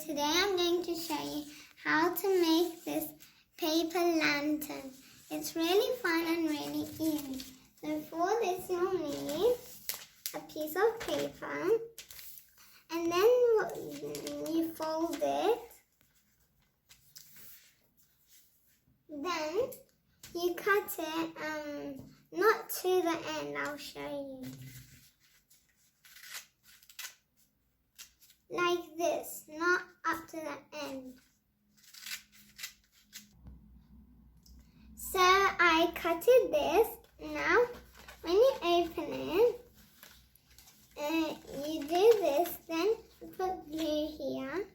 today I'm going to show you how to make this paper lantern. It's really fun and really easy. So for this you'll need a piece of paper and then you fold it. Then you cut it not to the end, I'll show you. Like this, not up to the end. So I cutted this. Now when you open it, you do this, then you put glue here.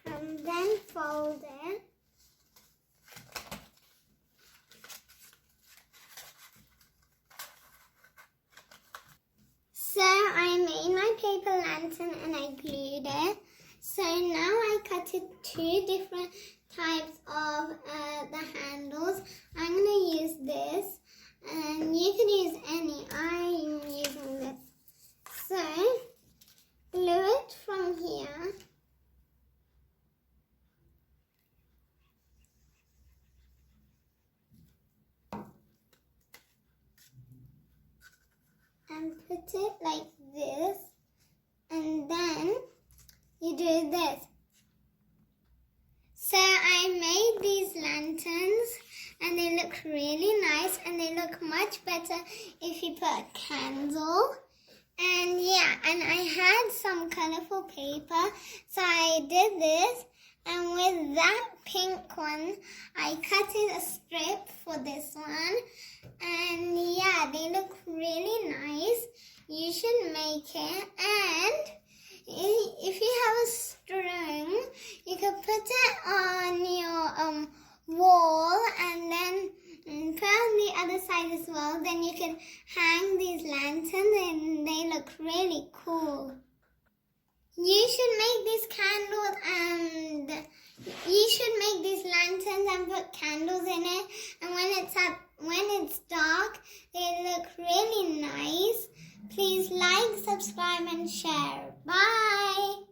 And then fold it. So I made my paper lantern and I glued it. So now I cut it two different types of the handles. I'm going to use this and you can use any. I'm using this. So glue it from here. And put it like this, and then you do this. So I made these lanterns and they look really nice and they look much better if you put a candle. And yeah, and I had some colorful paper, so I did this, and with that pink one I cut it a strip for this one. And yeah, they look really nice. You should make it. And if you have a string, you can put it on your wall and then put on the other side as well. Then you can hang these lanterns and they look really cool. You should make these candles and you should make these lanterns and put candles in it. And when it's dark, they look really nice. Please like, subscribe and share. Bye!